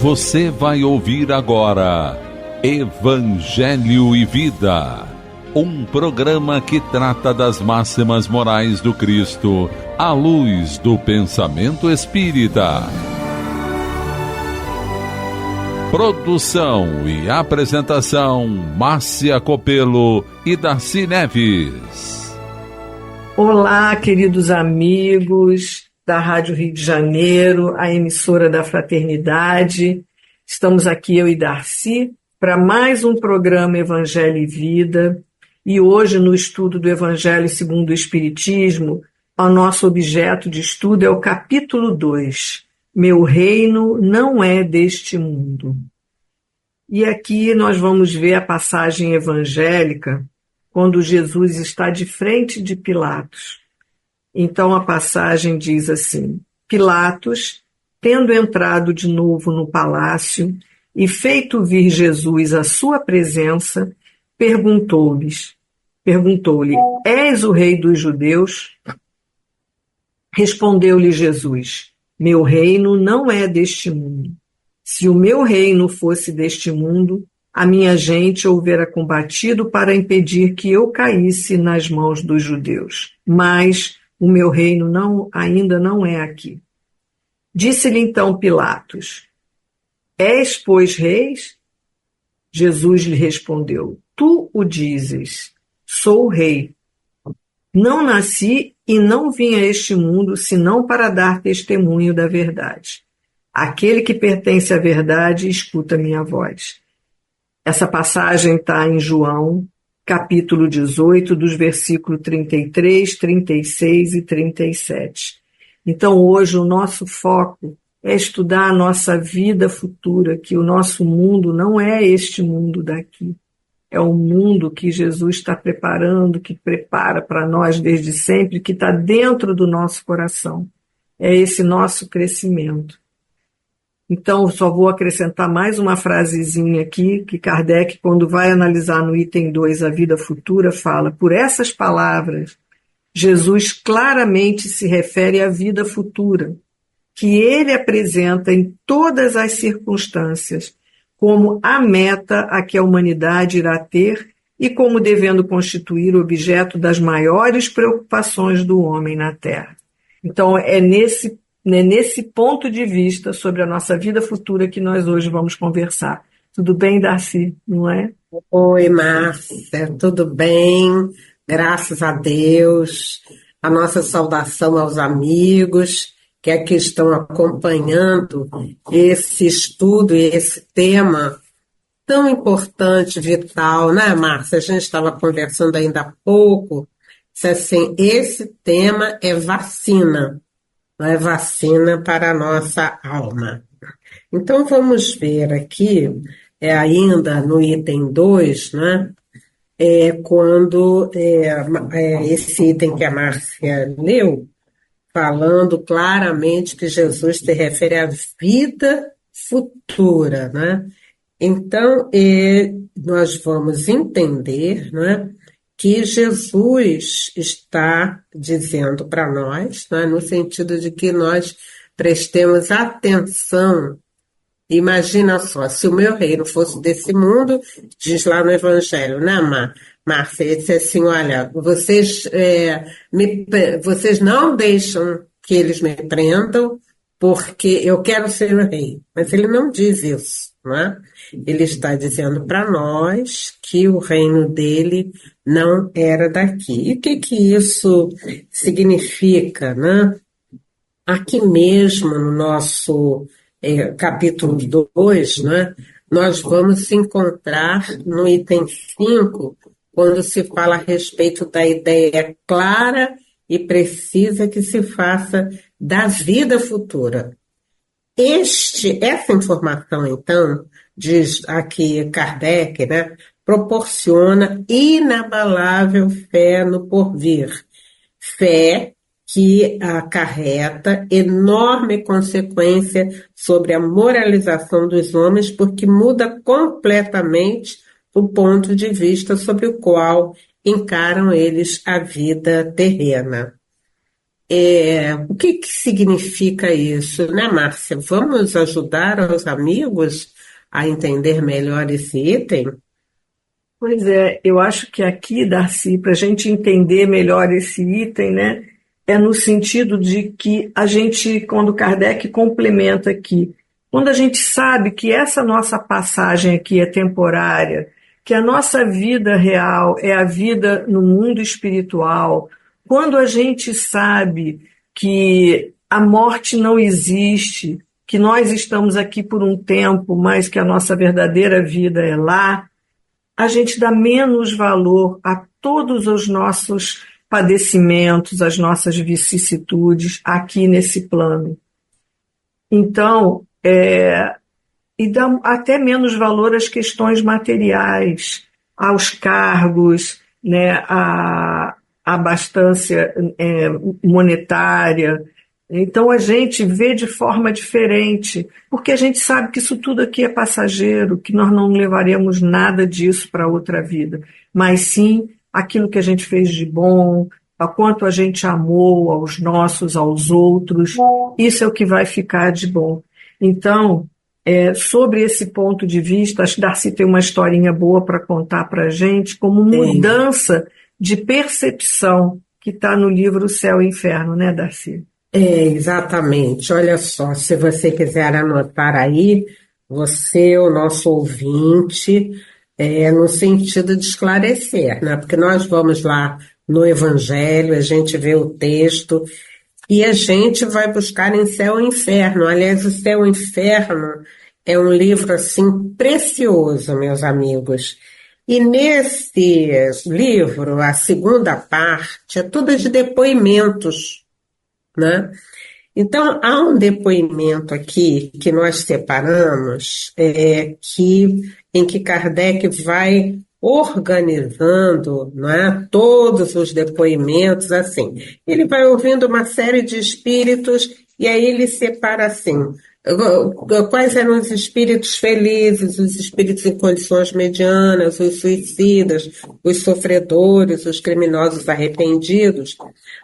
Você vai ouvir agora Evangelho e Vida, um programa que trata das máximas morais do Cristo à luz do pensamento espírita. Produção e apresentação, Márcia Copelo e Darcy Neves. Olá, queridos amigos da Rádio Rio de Janeiro, a emissora da Fraternidade. Estamos aqui, eu e Darcy, para mais um programa Evangelho e Vida. E hoje, no estudo do Evangelho segundo o Espiritismo, o nosso objeto de estudo é o capítulo 2. Meu reino não é deste mundo. E aqui nós vamos ver a passagem evangélica quando Jesus está de frente de Pilatos. Então a passagem diz assim: Pilatos, tendo entrado de novo no palácio e feito vir Jesus à sua presença, perguntou-lhe: És o rei dos judeus? Respondeu-lhe Jesus: Meu reino não é deste mundo. Se o meu reino fosse deste mundo, a minha gente houvera combatido para impedir que eu caísse nas mãos dos judeus. Mas o meu reino ainda não é aqui. Disse-lhe então Pilatos: És, pois, reis? Jesus lhe respondeu: Tu o dizes, sou rei. Não nasci e não vim a este mundo senão para dar testemunho da verdade. Aquele que pertence à verdade escuta minha voz. Essa passagem está em João, capítulo 18, dos versículos 33, 36 e 37. Então, hoje, o nosso foco é estudar a nossa vida futura, que o nosso mundo não é este mundo daqui. É um mundo que Jesus está preparando, que prepara para nós desde sempre, que está dentro do nosso coração. É esse nosso crescimento. Então, só vou acrescentar mais uma frasezinha aqui, que Kardec, quando vai analisar no item 2 a vida futura, fala: por essas palavras, Jesus claramente se refere à vida futura, que ele apresenta em todas as circunstâncias como a meta a que a humanidade irá ter e como devendo constituir o objeto das maiores preocupações do homem na Terra. Então, é nesse ponto de vista sobre a nossa vida futura que nós hoje vamos conversar. Tudo bem, Darcy, não é? Oi, Márcia, tudo bem? Graças a Deus. A nossa saudação aos amigos que aqui estão acompanhando esse estudo e esse tema tão importante, vital, né, Márcia? A gente estava conversando ainda há pouco, se assim, esse tema é vacina, não é vacina para a nossa alma. Então, vamos ver aqui, ainda no item 2, né, quando esse item que a Márcia leu, falando claramente que Jesus se refere à vida futura, né? Então, nós vamos entender, né, que Jesus está dizendo para nós, né, no sentido de que nós prestemos atenção. Imagina só, se o meu reino fosse desse mundo, diz lá no Evangelho, né, Márcia? Ele disse assim: olha, vocês não deixam que eles me prendam porque eu quero ser o rei. Mas ele não diz isso, né? Ele está dizendo para nós que o reino dele não era daqui. E o que isso significa, né? Aqui mesmo no nosso capítulo 2, né, nós vamos encontrar no item 5, quando se fala a respeito da ideia clara e precisa que se faça da vida futura. Essa informação, então, diz aqui Kardec, né, proporciona inabalável fé no porvir. Fé que acarreta enorme consequência sobre a moralização dos homens, porque muda completamente o ponto de vista sobre o qual encaram eles a vida terrena. O que que significa isso, né, Márcia? Vamos ajudar os amigos a entender melhor esse item? Pois é, eu acho que aqui, Darcy, para a gente entender melhor esse item, né, é no sentido de que a gente, quando Kardec complementa aqui, quando a gente sabe que essa nossa passagem aqui é temporária, que a nossa vida real é a vida no mundo espiritual, quando a gente sabe que a morte não existe, que nós estamos aqui por um tempo, mas que a nossa verdadeira vida é lá, a gente dá menos valor a todos os nossos padecimentos, as nossas vicissitudes aqui nesse plano. Então, e dá até menos valor às questões materiais, aos cargos, né, à abastança monetária. Então a gente vê de forma diferente, porque a gente sabe que isso tudo aqui é passageiro, que nós não levaremos nada disso para outra vida, mas sim aquilo que a gente fez de bom, a quanto a gente amou aos nossos, aos outros, isso é o que vai ficar de bom. Então, sobre esse ponto de vista, acho que Darcy tem uma historinha boa para contar para a gente, como mudança de percepção que está no livro O Céu e o Inferno, né, Darcy? Exatamente. Olha só, se você quiser anotar aí, você, o nosso ouvinte, no sentido de esclarecer, né? Porque nós vamos lá no Evangelho, a gente vê o texto e a gente vai buscar em Céu e Inferno. Aliás, o Céu e Inferno é um livro, assim, precioso, meus amigos. E nesse livro, a segunda parte, é toda de depoimentos, né? Então, há um depoimento aqui que nós separamos, em que Kardec vai organizando, né, todos os depoimentos, assim. Ele vai ouvindo uma série de espíritos e aí ele separa assim, quais eram os espíritos felizes, os espíritos em condições medianas, os suicidas, os sofredores, os criminosos arrependidos.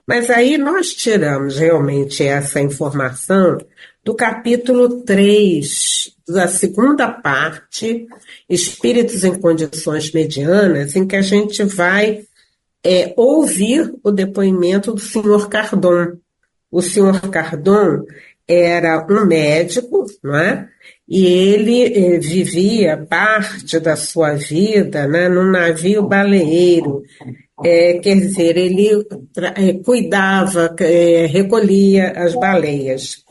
Mas aí nós tiramos realmente essa informação do capítulo 3, da segunda parte, Espíritos em Condições Medianas, em que a gente vai ouvir o depoimento do senhor Cardon. O senhor Cardon era um médico, não é? E ele vivia parte da sua vida, né, num navio baleeiro. Quer dizer, ele cuidava, recolhia as baleias.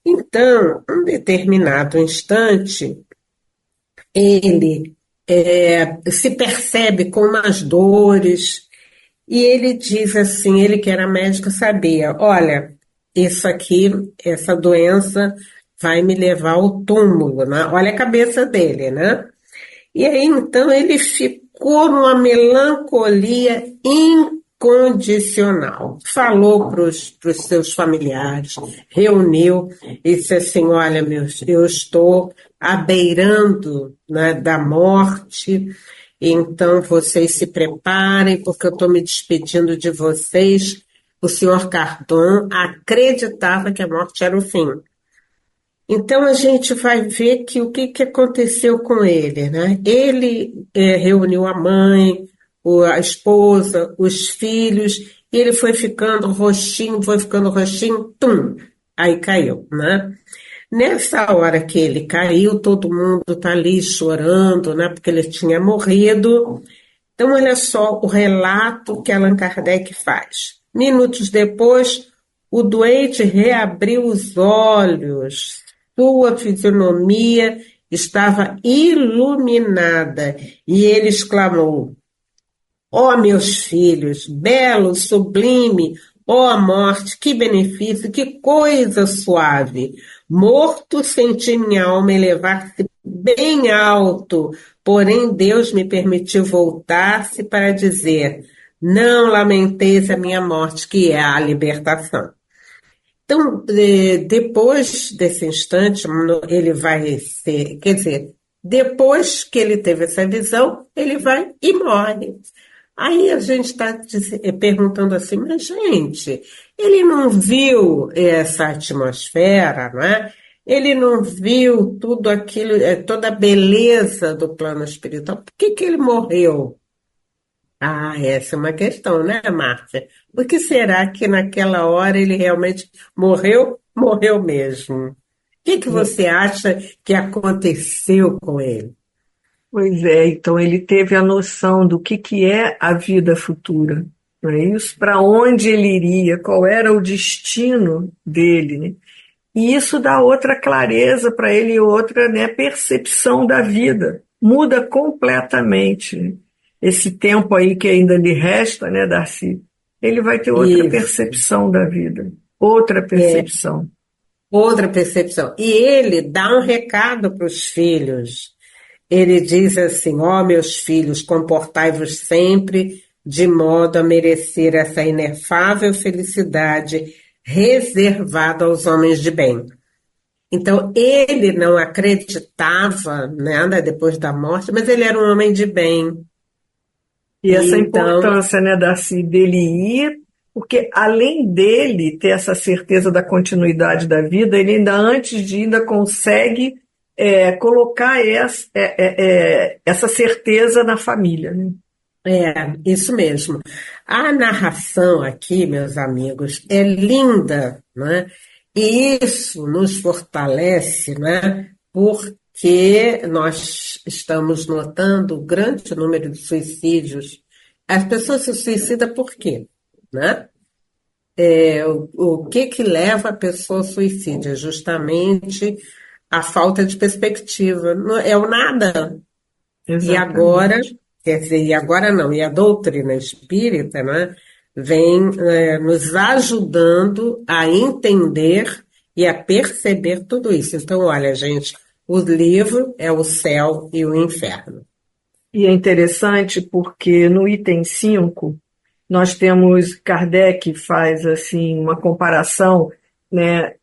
Então, em um determinado instante, ele se percebe com umas dores e ele diz assim, ele que era médico sabia, olha, isso aqui, essa doença vai me levar ao túmulo, né? Olha a cabeça dele, né? E aí, então, ele ficou numa melancolia incondicional. Falou para os seus familiares, reuniu e disse assim, olha, eu estou abeirando, né, da morte, então vocês se preparem, porque eu estou me despedindo de vocês. O senhor Cardon acreditava que a morte era o fim. Então a gente vai ver que o que aconteceu com ele, né? Ele reuniu a mãe, a esposa, os filhos, e ele foi ficando roxinho, tum, aí caiu, né? Nessa hora que ele caiu, todo mundo está ali chorando, né? Porque ele tinha morrido. Então olha só o relato que Allan Kardec faz. Minutos depois, o doente reabriu os olhos. Sua fisionomia estava iluminada e ele exclamou, ó meus filhos, belo, sublime, ó morte, que benefício, que coisa suave. Morto senti minha alma elevar-se bem alto, porém Deus me permitiu voltar-se para dizer, não lamenteis a minha morte, que é a libertação. Então, depois desse instante, ele vai ser, quer dizer, depois que ele teve essa visão, ele vai e morre. Aí a gente está perguntando assim, mas gente, ele não viu essa atmosfera, não é? Ele não viu tudo aquilo, toda a beleza do plano espiritual. Por que que ele morreu? Ah, essa é uma questão, né, Márcia? Por que será que naquela hora ele realmente morreu? Morreu mesmo. O que que você acha que aconteceu com ele? Pois é, então ele teve a noção do que é a vida futura, não é isso? Para onde ele iria, qual era o destino dele, né? E isso dá outra clareza para ele, outra, né, percepção da vida. Muda completamente. Esse tempo aí que ainda lhe resta, né, Darcy? Ele vai ter outra Isso, percepção da vida, outra é percepção. outra percepção. E ele dá um recado para os filhos. Ele diz assim: ó, meus filhos, comportai-vos sempre de modo a merecer essa inefável felicidade reservada aos homens de bem. Então, ele não acreditava nada depois da morte, mas ele era um homem de bem. E E essa então, importância, né, Darcy, dele ir, porque além dele ter essa certeza da continuidade da vida, ele ainda antes de ir, ainda consegue colocar essa certeza na família, né? isso mesmo. A narração aqui, meus amigos, é linda, né? E isso nos fortalece, né? Porque nós estamos notando o grande número de suicídios. As pessoas se suicidam por quê? Né? O que que leva a pessoa ao suicídio? É justamente a falta de perspectiva. É o nada. E agora, Exatamente. quer dizer, e agora não, e a doutrina espírita, né, vem nos ajudando a entender e a perceber tudo isso. Então, olha, gente, o livro é o céu e o inferno. E é interessante porque no item 5 nós temos Kardec faz assim uma comparação, né,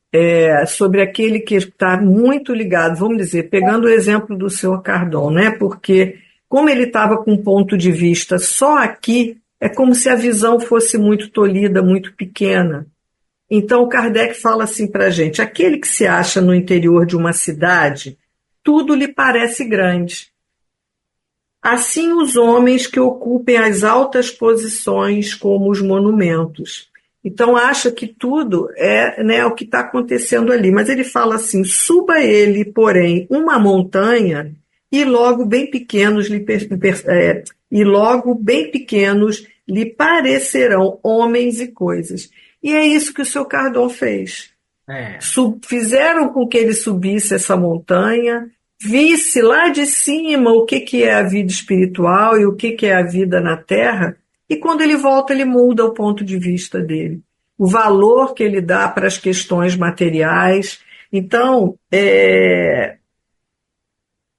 sobre aquele que está muito ligado, vamos dizer, pegando o exemplo do senhor Cardon, né, porque como ele estava com um ponto de vista só aqui, é como se a visão fosse muito tolhida, muito pequena. Então o Kardec fala assim para a gente, aquele que se acha no interior de uma cidade, tudo lhe parece grande. Assim, os homens que ocupem as altas posições, como os monumentos. Então, acha que tudo é, né, o que está acontecendo ali. Mas ele fala assim: suba ele, porém, uma montanha, e logo bem pequenos e logo bem pequenos lhe parecerão homens e coisas. E é isso que o seu Cardon fez. É, Fizeram com que ele subisse essa montanha, visse lá de cima o que é a vida espiritual e o que é a vida na Terra, e quando ele volta, ele muda o ponto de vista dele, o valor que ele dá para as questões materiais. Então, é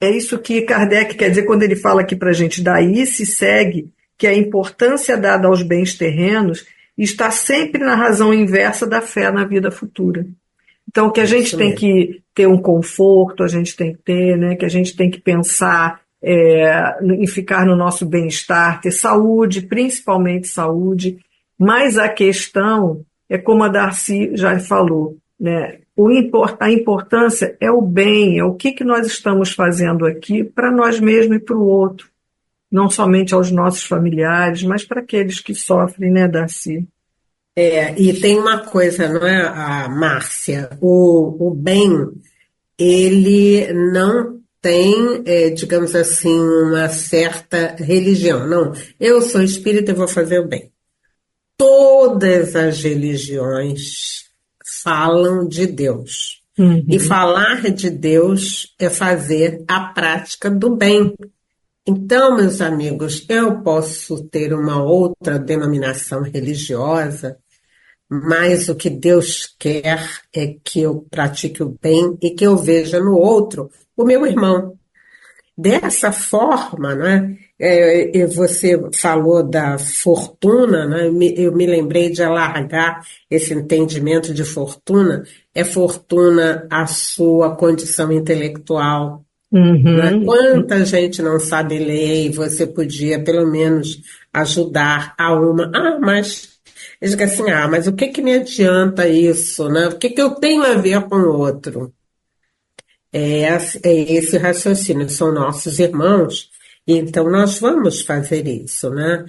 isso que Kardec quer dizer quando ele fala aqui para a gente, daí se segue que a importância dada aos bens terrenos está sempre na razão inversa da fé na vida futura. Então, que a gente isso tem mesmo. que ter um conforto, a gente tem que ter, né? Que a gente tem que pensar em ficar no nosso bem-estar, ter saúde, principalmente saúde, mas a questão é como a Darcy já falou, né? A importância é o bem, é o que nós estamos fazendo aqui para nós mesmos e para o outro, não somente aos nossos familiares, mas para aqueles que sofrem, né, Darcy? E tem uma coisa, não é, a Márcia? O bem, ele não tem, digamos assim, uma certa religião. Não, eu sou espírita e vou fazer o bem. Todas as religiões falam de Deus. E Uhum. falar de Deus é fazer a prática do bem. Então, meus amigos, eu posso ter uma outra denominação religiosa, mas o que Deus quer é que eu pratique o bem e que eu veja no outro o meu irmão. Dessa forma, né? E você falou da fortuna, né? Eu me lembrei de alargar esse entendimento de fortuna. É fortuna a sua condição intelectual, Né? Uhum. Quanta gente não sabe ler e você podia, pelo menos, ajudar a uma. Ah, mas. Eles dizem assim, ah, mas o que que me adianta isso, né? O que que eu tenho a ver com o outro? É esse raciocínio, são nossos irmãos, e então nós vamos fazer isso, né?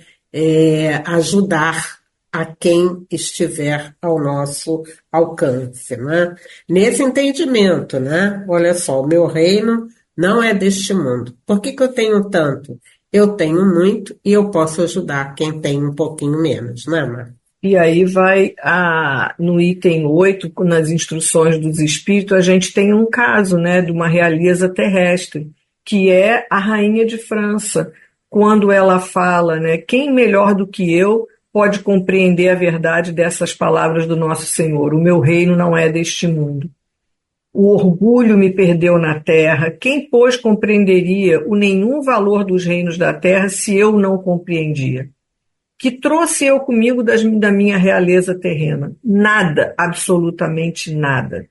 Ajudar a quem estiver ao nosso alcance, né? Nesse entendimento, né? Olha só, o meu reino não é deste mundo. Por que que eu tenho tanto? Eu tenho muito e eu posso ajudar quem tem um pouquinho menos, né, Mar? E aí vai no item 8 nas instruções dos espíritos, a gente tem um caso, né, de uma realeza terrestre, que é a rainha de França, quando ela fala, né, quem melhor do que eu pode compreender a verdade dessas palavras do nosso Senhor? O meu reino não é deste mundo. O orgulho me perdeu na terra. Quem, pois, compreenderia o nenhum valor dos reinos da terra se eu não compreendia? Que trouxe eu comigo da minha realeza terrena? Nada, absolutamente nada.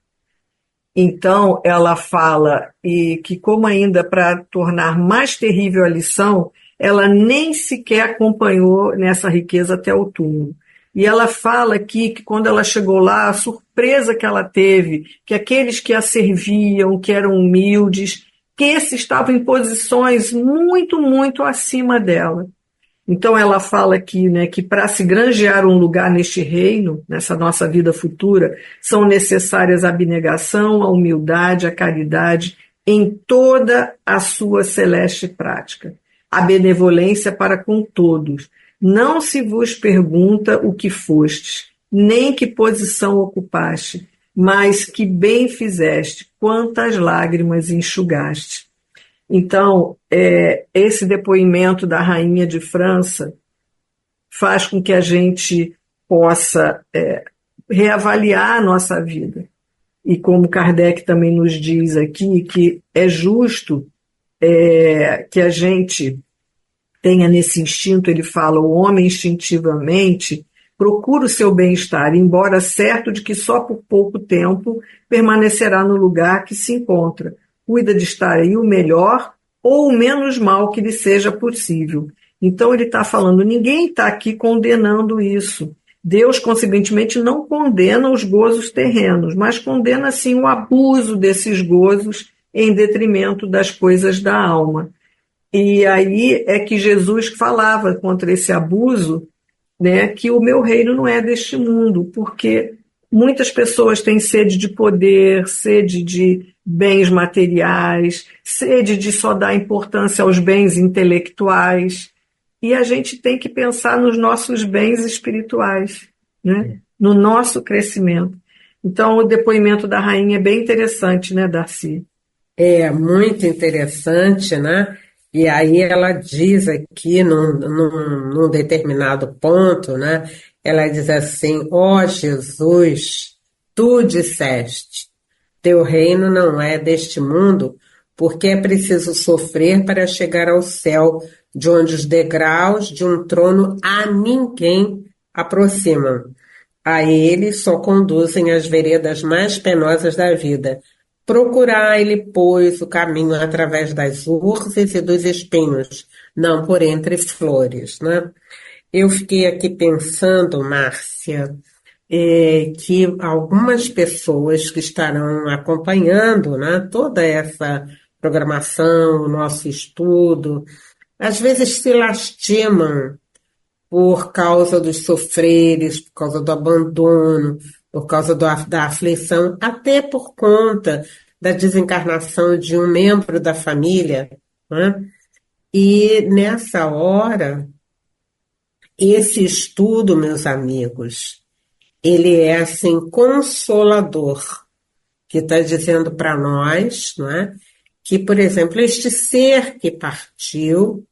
Então, ela fala e que, como ainda para tornar mais terrível a lição, ela nem sequer acompanhou nessa riqueza até o túmulo. E ela fala aqui que quando ela chegou lá, a surpresa que ela teve, que aqueles que a serviam, que eram humildes, que esses estavam em posições muito, muito acima dela. Então ela fala aqui, né, que para se granjear um lugar neste reino, nessa nossa vida futura, são necessárias a abnegação, a humildade, a caridade, em toda a sua celeste prática. A benevolência para com todos. Não se vos pergunta o que fostes, nem que posição ocupaste, mas que bem fizeste, quantas lágrimas enxugaste. Então, esse depoimento da rainha de França faz com que a gente possa reavaliar a nossa vida. E como Kardec também nos diz aqui, que é justo que a gente tenha nesse instinto, ele fala, o homem instintivamente procura o seu bem-estar, embora certo de que só por pouco tempo permanecerá no lugar que se encontra. Cuida de estar aí o melhor ou o menos mal que lhe seja possível. Então ele está falando, ninguém está aqui condenando isso. Deus, consequentemente, não condena os gozos terrenos, mas condena, sim, o abuso desses gozos em detrimento das coisas da alma. E aí é que Jesus falava contra esse abuso, né, que o meu reino não é deste mundo, porque muitas pessoas têm sede de poder, sede de bens materiais, sede de só dar importância aos bens intelectuais, e a gente tem que pensar nos nossos bens espirituais, né, no nosso crescimento. Então, o depoimento da rainha é bem interessante, né, Darcy? É muito interessante, né? E aí ela diz aqui, num determinado ponto, né? Ela diz assim: ó Jesus, tu disseste, teu reino não é deste mundo, porque é preciso sofrer para chegar ao céu, de onde os degraus de um trono a ninguém aproximam. A ele só conduzem as veredas mais penosas da vida. Procurai-lhe, pois, o caminho através das urzes e dos espinhos, não por entre flores, né? Eu fiquei aqui pensando, Márcia, que algumas pessoas que estarão acompanhando, né, toda essa programação, o nosso estudo, às vezes se lastimam por causa dos sofreres, por causa do abandono, por causa da aflição, até por conta da desencarnação de um membro da família, né? E nessa hora, esse estudo, meus amigos, ele é assim consolador, que está dizendo para nós, não é? Que, por exemplo, este ser que partiu,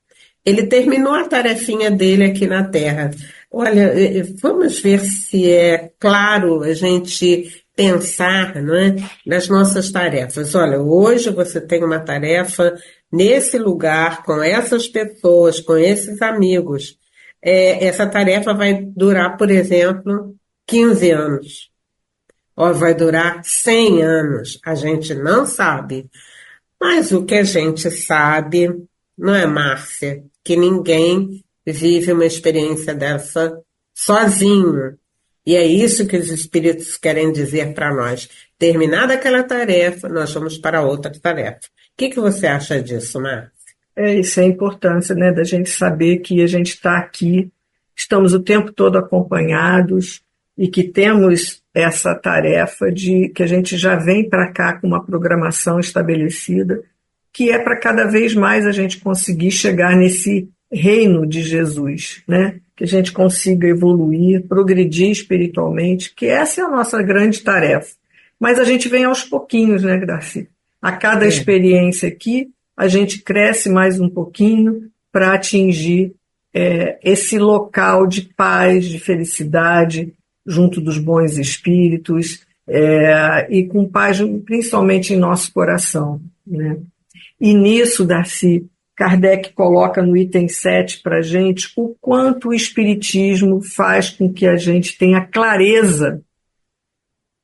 ele terminou a tarefinha dele aqui na Terra. Olha, vamos ver se é claro a gente pensar, não é, nas nossas tarefas. Olha, hoje você tem uma tarefa nesse lugar, com essas pessoas, com esses amigos. Essa tarefa vai durar, por exemplo, 15 anos. Ou vai durar 100 anos. A gente não sabe. Mas o que a gente sabe, não é, Márcia, que ninguém vive uma experiência dessa sozinho. E é isso que os espíritos querem dizer para nós. Terminada aquela tarefa, nós vamos para outra tarefa. O que você acha disso, Márcia? Isso é a importância, né, da gente saber que a gente está aqui, estamos o tempo todo acompanhados e que temos essa tarefa de que a gente já vem para cá com uma programação estabelecida, que é para cada vez mais a gente conseguir chegar nesse reino de Jesus, né? Que a gente consiga evoluir, progredir espiritualmente, que essa é a nossa grande tarefa. Mas a gente vem aos pouquinhos, né, Graci? A cada experiência aqui, a gente cresce mais um pouquinho para atingir esse local de paz, de felicidade, junto dos bons espíritos, e com paz principalmente em nosso coração, né? E nisso, Darcy, Kardec coloca no item 7 para a gente o quanto o Espiritismo faz com que a gente tenha clareza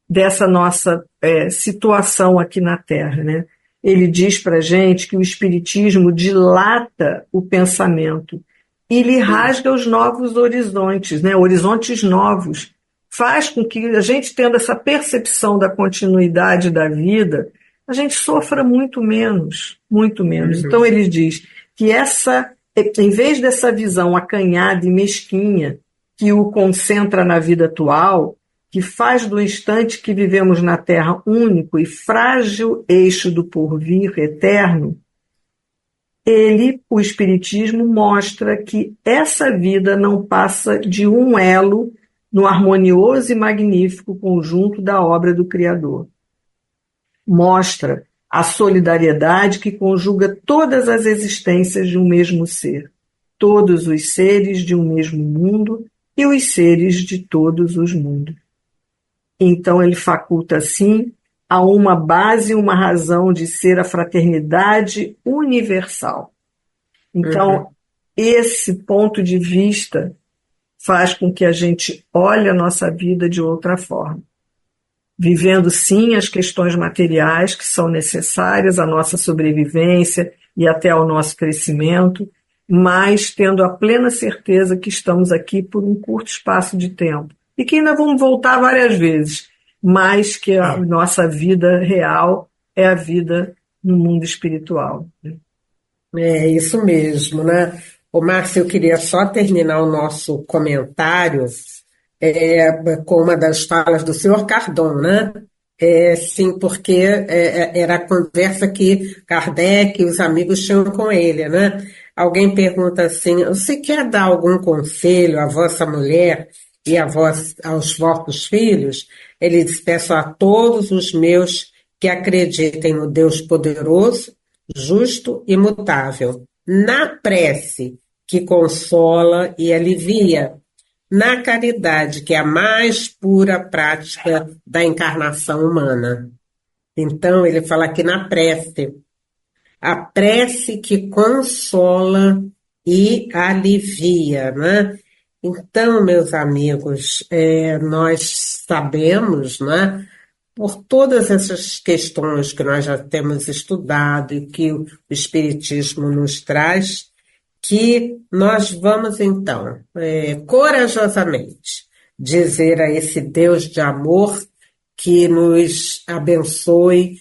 dessa nossa situação aqui na Terra, né? Ele diz para a gente que o Espiritismo dilata o pensamento e lhe rasga os novos horizontes, né? Horizontes novos. Faz com que a gente, tendo essa percepção da continuidade da vida, a gente sofra muito menos, muito menos. Uhum. Então ele diz que em vez dessa visão acanhada e mesquinha que o concentra na vida atual, que faz do instante que vivemos na Terra único e frágil eixo do porvir eterno, o Espiritismo, mostra que essa vida não passa de um elo no harmonioso e magnífico conjunto da obra do Criador. Mostra a solidariedade que conjuga todas as existências de um mesmo ser, todos os seres de um mesmo mundo e os seres de todos os mundos. Então ele faculta, assim, a uma base e uma razão de ser a fraternidade universal. Então, esse ponto de vista faz com que a gente olhe a nossa vida de outra forma. Vivendo, sim, as questões materiais que são necessárias à nossa sobrevivência e até ao nosso crescimento, mas tendo a plena certeza que estamos aqui por um curto espaço de tempo e que ainda vamos voltar várias vezes, mas que a nossa vida real é a vida no mundo espiritual. É isso mesmo, né? Ô, Márcio, eu queria só terminar o nosso comentário com uma das falas do senhor Cardon, né? Sim, porque era a conversa que Kardec e os amigos tinham com ele, né? Alguém pergunta assim: você quer dar algum conselho à vossa mulher e aos vossos filhos? Ele diz: peço a todos os meus que acreditem no Deus poderoso, justo e imutável, na prece que consola e alivia, na caridade, que é a mais pura prática da encarnação humana. Então, ele fala aqui na prece, a prece que consola e alivia, né? Então, meus amigos, nós sabemos, né, por todas essas questões que nós já temos estudado e que o Espiritismo nos traz, que nós vamos, então, corajosamente dizer a esse Deus de amor que nos abençoe,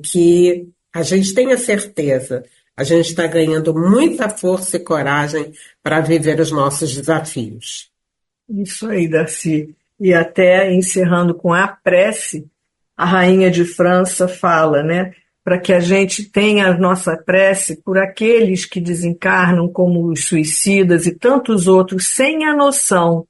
que a gente tenha certeza, a gente está ganhando muita força e coragem para viver os nossos desafios. Isso aí, Darcy. E até encerrando com a prece, a rainha de França fala, né, para que a gente tenha a nossa prece por aqueles que desencarnam, como os suicidas e tantos outros, sem a noção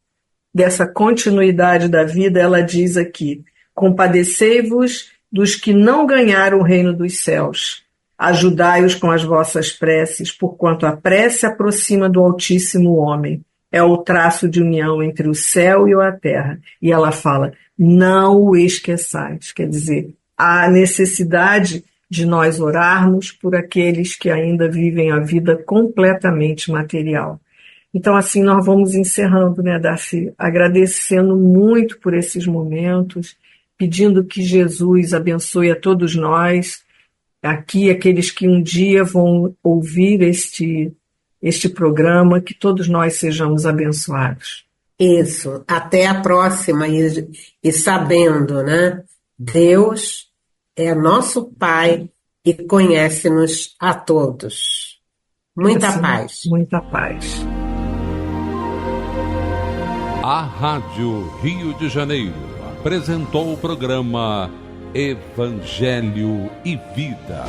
dessa continuidade da vida. Ela diz aqui: compadecei-vos dos que não ganharam o reino dos céus. Ajudai-os com as vossas preces, porquanto a prece aproxima do Altíssimo homem. É o traço de união entre o céu e a terra. E ela fala: não o esqueçais. Quer dizer, a necessidade de nós orarmos por aqueles que ainda vivem a vida completamente material. Então, assim, nós vamos encerrando, né, Darcy? Agradecendo muito por esses momentos, pedindo que Jesus abençoe a todos nós, aqui, aqueles que um dia vão ouvir este programa, que todos nós sejamos abençoados. Isso, até a próxima, e sabendo, né? Deus é nosso Pai e conhece-nos a todos. Muita Assim, paz. Muita paz. A Rádio Rio de Janeiro apresentou o programa Evangelho e Vida.